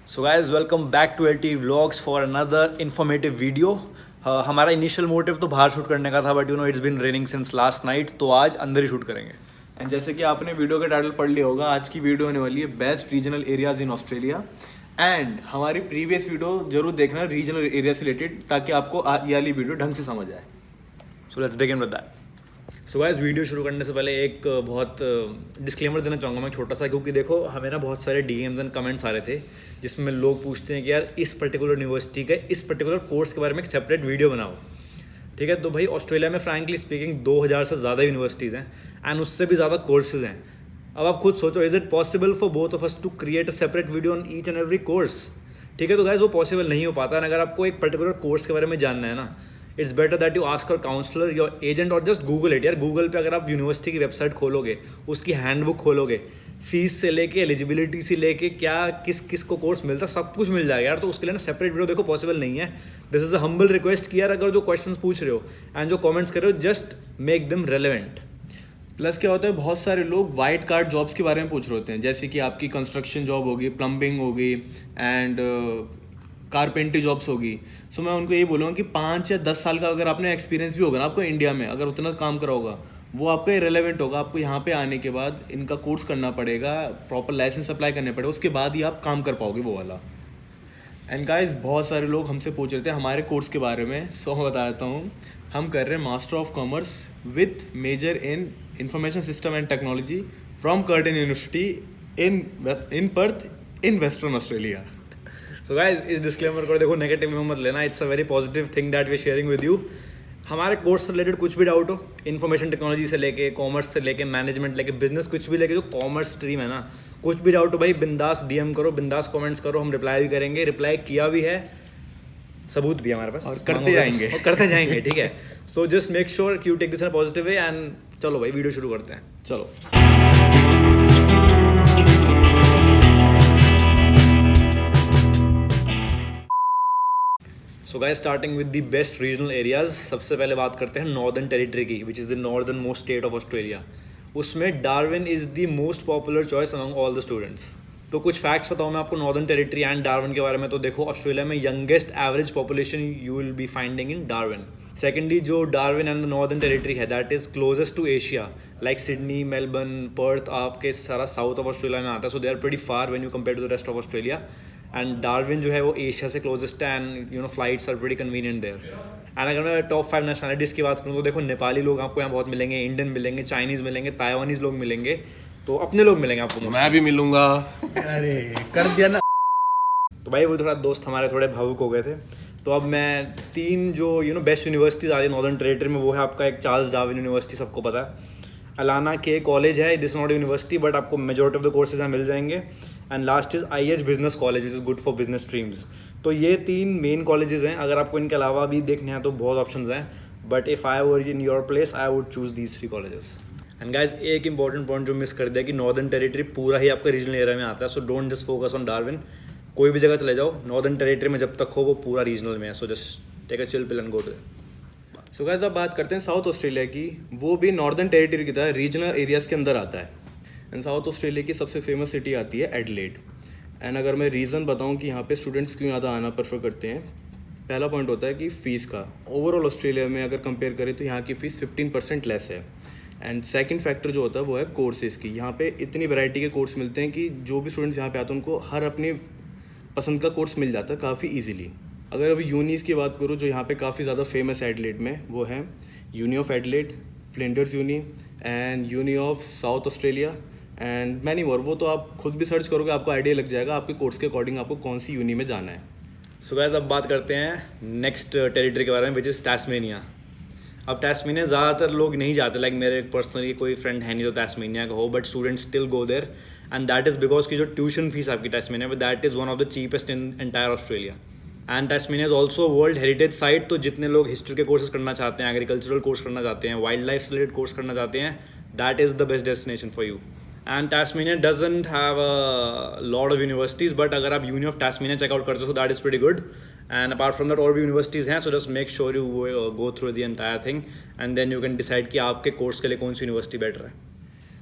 So guys welcome back to LT vlogs for another informative video. हमारा initial motive तो बाहर shoot करने का था, but it's been raining since last night, तो आज अंदर ही शूट करेंगे। एंड जैसे कि आपने वीडियो का टाइटल पढ़ लिया होगा, आज की वीडियो होने वाली है best regional areas in Australia. And हमारी प्रीवियस वीडियो जरूर देखना रीजनल एरिया से रिलेटेड, ताकि आपको ये वाली वीडियो ढंग से समझ आए। So let's begin with that. So guys video शुरू करने से पहले एक बहुत डिस्क्लेमर देना चाहूँगा मैं, छोटा सा, क्योंकि देखो हमें ना बहुत सारे DMs एंड कमेंट्स आ रहे थे जिसमें लोग पूछते हैं कि यार इस पर्टिकुलर यूनिवर्सिटी के इस पर्टिकुलर कोर्स के बारे में एक सेपरेट वीडियो बनाओ। ठीक है, तो भाई ऑस्ट्रेलिया में फ्रैंकली स्पीकिंग 2000 से ज़्यादा यूनिवर्सिटीज़ हैं एंड उससे भी ज़्यादा कोर्सेज हैं। अब आप खुद सोचो, is it possible for both of us to create a separate video on each and every course? ठीक है, तो गाइस वो पॉसिबल नहीं हो पाता। अगर आपको एक पर्टिकुलर कोर्स के बारे में जानना है ना, it's better that you ask your counsellor, your agent, और जस्ट गूगल इट। यार गूगल पे अगर आप यूनिवर्सिटी की वेबसाइट खोलोगे, उसकी हैंडबुक खोलोगे, फीस से लेके एलिजिबिलिटी से लेके क्या किस किस को कोर्स मिलता है, सब कुछ मिल जाएगा यार। तो उसके लिए ना सेपरेट वीडियो देखो पॉसिबल नहीं है। This is a humble request कि यार अगर जो क्वेश्चंस पूछ रहे हो एंड जो कमेंट्स कर रहे हो, just make them relevant. Plus क्या होता है, बहुत सारे लोग वाइट कार्ड जॉब्स के बारे में पूछ रहे होते हैं, जैसे कि आपकी कंस्ट्रक्शन जॉब होगी, प्लम्बिंग होगी एंड कारपेंट्री जॉब्स होगी। सो मैं उनको ये बोलूँगा कि 5 या 10 साल का अगर आपने एक्सपीरियंस भी होगा ना आपको इंडिया में, अगर उतना काम करा होगा, वो आपका इरेलेवेंट होगा। आपको यहाँ पे आने के बाद इनका कोर्स करना पड़ेगा, प्रॉपर लाइसेंस अप्लाई करने पड़ेगा, उसके बाद ही आप काम कर पाओगे वो वाला। एंड गाइस बहुत सारे लोग हमसे पूछ रहे थे हमारे कोर्स के बारे में। सो मैं बता देता हूँ, हम कर रहे हैं master of commerce with major in information system and technology from Curtin university in Perth in western Australia. So guys इस डिस्क्लेमर को देखो नेगेटिव में मत लेना, it's a very positive thing that we sharing with you. हमारे कोर्स से related कुछ भी डाउट हो, इन्फॉर्मेशन टेक्नोलॉजी से लेके, कॉमर्स से लेके, मैनेजमेंट लेके, बिजनेस, कुछ भी लेके, जो कॉमर्स स्ट्रीम है ना, कुछ भी डाउट हो भाई बिंदास DM करो, बिंदास कमेंट्स करो, हम रिप्लाई भी करेंगे। रिप्लाई किया भी है, सबूत भी है हमारे पास, और करते जाएंगे और करते जाएंगे। ठीक है, so just make sure you take this in a positive way. And चलो भाई वीडियो शुरू करते हैं। चलो। So guys starting with the best regional areas, सबसे पहले बात करते हैं नॉर्दर्न टेरिटरी की, which is the northern most state of Australia. उसमें Darwin is the most popular choice among all the students. तो कुछ फैक्ट्स बताऊँ मैं आपको नॉर्दर्न टेरिटरी एंड डार्विन के बारे में। तो देखो ऑस्ट्रेलिया में youngest average population you will be finding in Darwin. Secondly, जो Darwin and the Northern Territory है, that is closest to Asia, like Sydney, Melbourne, Perth, आपके सारा साउथ ऑफ ऑस्ट्रेलिया में आता है। So they are pretty far when you compare to the rest of Australia. And Darwin जो है वो Asia से क्लोजेस्ट है and flights are pretty convenient there. And अगर मैं टॉप 5 नेशनलिटीज़ की बात करूँ तो देखो नेपाली लोग आपको यहाँ बहुत मिलेंगे, इंडियन मिलेंगे, चाइनीज़ मिलेंगे, ताइवानीज़ लोग मिलेंगे, तो अपने लोग मिलेंगे आपको। मैं भी मिलूंगा। अरे कर दिया ना। तो भाई वो थोड़ा दोस्त हमारे थोड़े भावुक हो गए थे। तो अब मैं 3 जो बेस्ट यूनिवर्सिटीज़ आ रही है नॉर्दर्न टेरिटरी में, वो है आपका एक चार्ल्स डार्विन यूनिवर्सिटी, सबको पता है। अलाना के कॉलेज है, दिस नॉट यूनिवर्सिटी बट आपको मेजॉरिटी ऑफ द कोर्सेज यहाँ मिल जाएंगे। And last is IH business college, which is good for business streams. तो ये 3 मेन कॉलेजेस हैं। अगर आपको इनके अलावा भी देखने हैं तो बहुत ऑप्शंस हैं, but if I were in your place I would choose these 3 colleges. And guys एक इंपॉर्टेंट पॉइंट जो मिस कर दिया कि नॉर्दर्न टेरिटरी पूरा ही आपका रीजनल एरिया में आता है। So don't just focus on Darwin, कोई भी जगह चले जाओ, नॉर्दर्न टेरिटरी में जब तक हो वो पूरा रीजनल में है। So just take a chill pill and go to. So guys अब बात करते हैं साउथ ऑस्ट्रेलिया की। वो भी नॉर्दर्न टेरिटरी की तरह रीजनल एरियाज के अंदर आता है। एंड साउथ ऑस्ट्रेलिया की सबसे फेमस सिटी आती है एडिलेड। एंड अगर मैं रीज़न बताऊं कि यहाँ पे स्टूडेंट्स क्यों ज़्यादा आना प्रेफर करते हैं, पहला पॉइंट होता है कि फ़ीस का। ओवरऑल ऑस्ट्रेलिया में अगर कंपेयर करें तो यहाँ की फ़ीस 15% लेस है। एंड सेकंड फैक्टर जो होता है वो है कोर्सेज़ की। यहाँ पे इतनी वैरायटी के कोर्स मिलते हैं कि जो भी स्टूडेंट्स यहाँ पे आते हैं उनको हर अपनी पसंद का कोर्स मिल जाता है काफ़ी ईजिली। अगर अभी यूनीज़ की बात करूँ जो यहाँ पे काफ़ी ज़्यादा फेमस है एडिलेड में, वो है uni of Adelaide, Flinders uni and uni of South Australia and many more. वो तो आप खुद भी सर्च करोगे, आपको आइडिया लग जाएगा आपके कोर्स के अकॉर्डिंग आपको कौन सी यूनी में जाना है। सो गाइस अब बात करते हैं नेक्स्ट टेरिटरी के बारे में, विच इज़ टास्मेनिया। अब टास्मेनिया ज़्यादातर लोग नहीं जाते, लाइक मेरे पर्सनली कोई फ्रेंड है नहीं जो टास्मेनिया का हो, but students still go there and that is because की जो ट्यूशन फीस आपकी टास्मेनिया में, that is one of the cheapest in entire Australia. And Tasmania is also world heritage site. तो जितने लोग हिस्ट्री के कोर्सेज करना चाहते हैं, एग्रीकल्चरल कोर्स करना चाहते हैं, वाइल्ड लाइफ से रिलेटेड कोर्स करना चाहते हैं, that is the best destination for you. And Tasmania doesn't have a lot of universities, but अगर आप यूनी ऑफ टास्मेनिया चेकआउट करते हो that is pretty good. And apart from that और भी यूनिवर्सिटीज़ हैं। So just make sure you go through the entire thing and then you can decide कि आपके course के लिए कौन सी यूनिवर्सिटी बेटर है।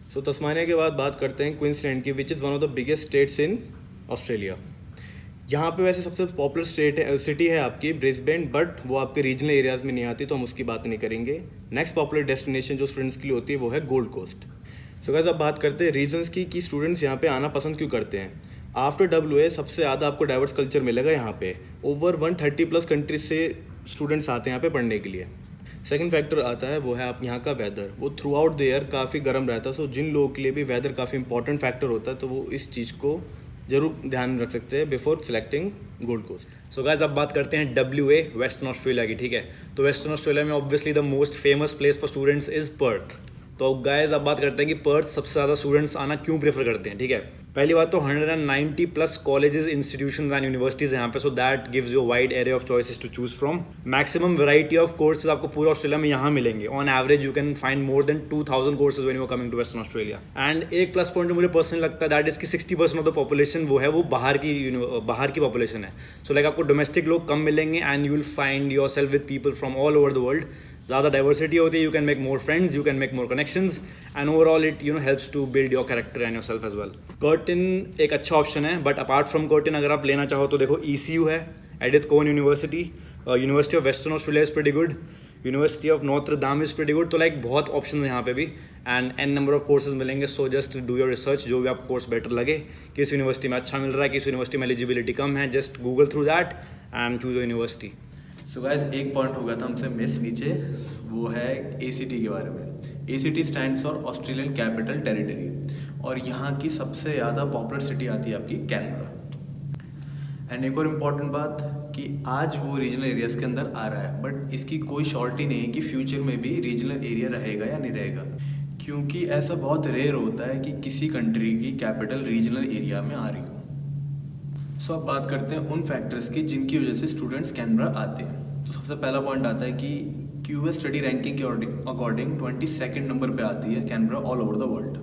सो तस्मानिया के बाद बात करते हैं क्वींसलैंड की, which is one of the biggest states in Australia. यहाँ पे वैसे सबसे पॉपुलर सिटी है आपकी ब्रिस्बेन, बट वो आपके रीजनल एरियाज में नहीं आती, तो हम उसकी बात नहीं करेंगे। नेक्स्ट पॉपुलर डेस्टिनेशन जो स्टूडेंट्स के लिए होती है वो है गोल्ड कोस्ट। सो गाइस अब बात करते हैं रीजंस की कि स्टूडेंट्स यहाँ पे आना पसंद क्यों करते हैं। आफ्टर WA सबसे ज़्यादा आपको डाइवर्स कल्चर मिलेगा यहाँ पे। ओवर 130+ कंट्रीज से स्टूडेंट्स आते हैं यहाँ पे पढ़ने के लिए। सेकंड फैक्टर आता है वो है आप यहाँ का वेदर, वो थ्रू आउट द ईयर काफ़ी गर्म रहता है। सो जिन लोगों के लिए भी वेदर काफ़ी इंपॉर्टेंट फैक्टर होता है, तो वो इस चीज़ को जरूर ध्यान में रख सकते हैं before selecting Gold Coast. So guys अब बात करते हैं WA वेस्टर्न ऑस्ट्रेलिया की, ठीक है। तो वेस्टर्न ऑस्ट्रेलिया में obviously the most famous place for students is Perth. तो गाइस अब बात करते हैं कि पर्थ सबसे ज़्यादा स्टूडेंट्स आना क्यों प्रेफर करते हैं, ठीक है। पहली बात तो 190+ कॉलेजेस, इंस्टीट्यूशंस एंड यूनिवर्सिटीज़ यहाँ पे, so that gives you wide array of choices to choose from. Maximum variety of courses आपको पूरा ऑस्ट्रेलिया में यहाँ मिलेंगे। On average you can find more than 2000 courses when you are coming to western Australia. And एक plus point जो मुझे personally लगता है दैट इज कि 60% ऑफ द पॉपुलेशन वो है वो बाहर की पॉपुलेशन है। सो लाइक आपको डोमेस्टिक लोग कम मिलेंगे and you will find yourself with people from all over the world. ज़्यादा डाइवर्सिटी होती है, you can make more friends, you can make more connections and overall it helps to build your character and yourself as well. Curtin एक अच्छा option है, but apart from Curtin अगर आप लेना चाहो तो देखो ECU है, Edith Cowan University, University of Western Australia is pretty good, University of नॉर्थ दाम इज प्रीटी गुड। तो लाइक बहुत ऑप्शन है यहाँ पे भी and n number of courses मिलेंगे। So just do your research, जो भी आपको कोर्स बेटर लगे, किस यूनिवर्सिटी में अच्छा मिल रहा है, किस यूनिवर्सिटी में एलिजिबिलिटी कम है, just Google through that and choose your university. So guys एक पॉइंट हो गया था हमसे मिस नीचे, वो है ACT के बारे में। ACT stands for Australian capital territory, और यहाँ की सबसे ज़्यादा पॉपुलर सिटी आती है आपकी कैनबरा। एंड एक और इम्पॉर्टेंट बात कि आज वो रीजनल एरियाज़ के अंदर आ रहा है, बट इसकी कोई श्योरिटी नहीं है कि फ्यूचर में भी रीजनल एरिया रहेगा या नहीं रहेगा, क्योंकि ऐसा बहुत रेयर होता है कि किसी कंट्री की कैपिटल रीजनल एरिया में आ रही हो। सो अब बात करते हैं उन फैक्टर्स की जिनकी वजह से स्टूडेंट्स कैनबरा आते हैं। तो सबसे पहला पॉइंट आता है कि QS स्टडी रैंकिंग के अकॉर्डिंग 22nd नंबर पे आती है Canberra all over the world.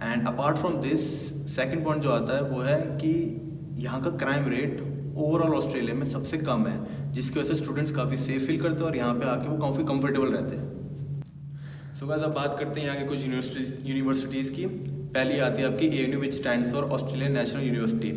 And apart from this second point जो आता है वो है कि यहाँ का क्राइम रेट ओवरऑल ऑस्ट्रेलिया में सबसे कम है, जिसकी वजह से स्टूडेंट्स काफ़ी सेफ फील करते हैं और यहाँ पे आके वो काफ़ी कंफर्टेबल रहते हैं। सो गाइस अब बात करते हैं यहाँ की कुछ यूनिवर्सिटीज़ की। पहली आती है आपकी ANU which stands for Australian national university.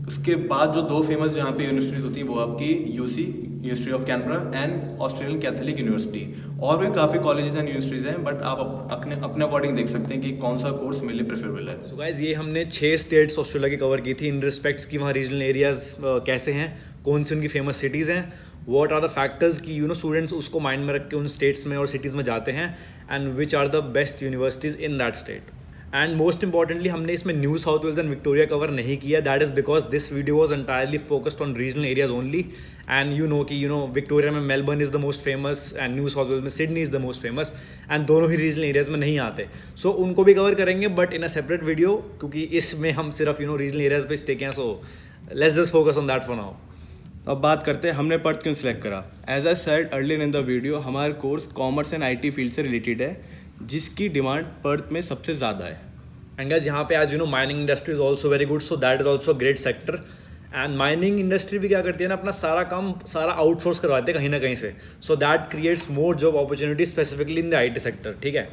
उसके बाद जो दो फेमस यहाँ पे यूनिवर्सिटीज़ होती हैं वो आपकी UC university of Canberra and Australian Catholic university. और भी काफ़ी कॉलेजेस एंड यूनिवर्सिटीज़ हैं, बट आप अपने अकॉर्डिंग देख सकते हैं कि कौन सा कोर्स मेरे लिए प्रेफरेबल है। सो गाइस ये हमने 6 स्टेट्स ऑस्ट्रेलिया की कवर की थी इन रिस्पेक्ट्स की वहाँ रीजनल एरियाज कैसे हैं, कौन सी उनकी फेमस सिटीज़ हैं, व्हाट आर द फैक्टर्स कि स्टूडेंट्स उसको माइंड में रख के उन स्टेट्स में और सिटीज़ में जाते हैं and which are the best universities in that state. And most importantly हमने इसमें New South Wales and Victoria cover नहीं किया। That is because this video was entirely focused on regional areas only. And Victoria में Melbourne is the most famous and New South Wales में Sydney is the most famous, and दोनों ही regional areas में नहीं आते। सो उनको भी cover करेंगे but in a separate video, क्योंकि इसमें हम सिर्फ रीजनल एरियाज पे स्टिक हैं। So let's just focus on that for now. अब बात करते हैं हमने पर्थ क्यों सिलेक्ट करा। As I said earlier in the video, हमारा course commerce and IT field से रिलेटेड है, जिसकी डिमांड पर्थ में सबसे ज़्यादा है। एंड गाइस यहाँ पे आज mining industry is also very good, so that is also great sector. And mining industry भी क्या करती है ना, अपना सारा काम आउटसोर्स करवाते हैं कहीं ना कहीं से। So that creates more job opportunity specifically in the IT sector, ठीक है।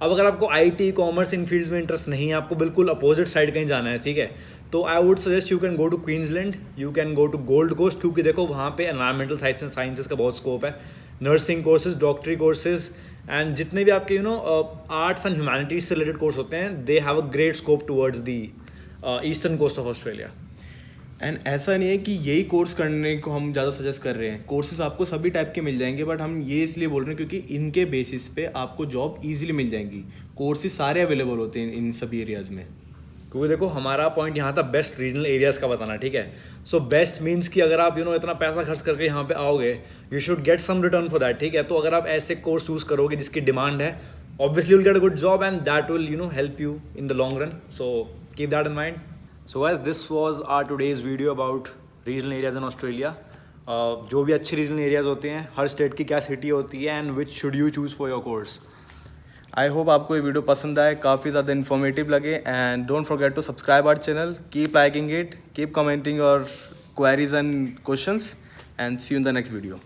अब अगर आपको IT कॉमर्स इन फील्ड्स में इंटरेस्ट नहीं है, आपको बिल्कुल अपोजिट साइड कहीं जाना है, ठीक है, तो I would suggest you can go to Queensland, you can go to Gold Coast, क्योंकि देखो वहाँ पे एनवायरमेंटल साइंस एंड साइंसेस का बहुत स्कोप है, नर्सिंग कोर्सेज, डॉक्टरी कोर्सेज एंड जितने भी आपके आर्ट्स एंड ह्यूमैनिटीज से रिलेटेड कोर्स होते हैं, they have a great scope towards the eastern coast of Australia. And ऐसा नहीं है कि यही कोर्स करने को हम ज़्यादा सजेस्ट कर रहे हैं, कोर्सेज आपको सभी टाइप के मिल जाएंगे, बट हम ये इसलिए बोल रहे हैं क्योंकि इनके बेसिस पे आपको जॉब इजीली मिल जाएंगी। कोर्सेज सारे अवेलेबल होते हैं इन सभी एरियाज़ में, क्योंकि देखो हमारा पॉइंट यहाँ था बेस्ट रीजनल एरियाज़ का बताना, ठीक है। सो बेस्ट मीन्स कि अगर आप इतना पैसा खर्च करके यहाँ पे आओगे, you should get some return for that, ठीक है। तो अगर आप ऐसे कोर्स चूज़ करोगे जिसकी डिमांड है, obviously will get a good job and that will help you in the long run. So keep that in mind. So guys this was our today's video about regional areas in Australia. जो भी अच्छे regional areas होते हैं, हर state की क्या city होती है and which should you choose for your course. I hope आपको ये वीडियो पसंद आए, काफ़ी ज़्यादा इन्फॉर्मेटिव लगे, and don't forget to subscribe our channel, keep liking it, keep commenting your queries and questions, and see you in the next video.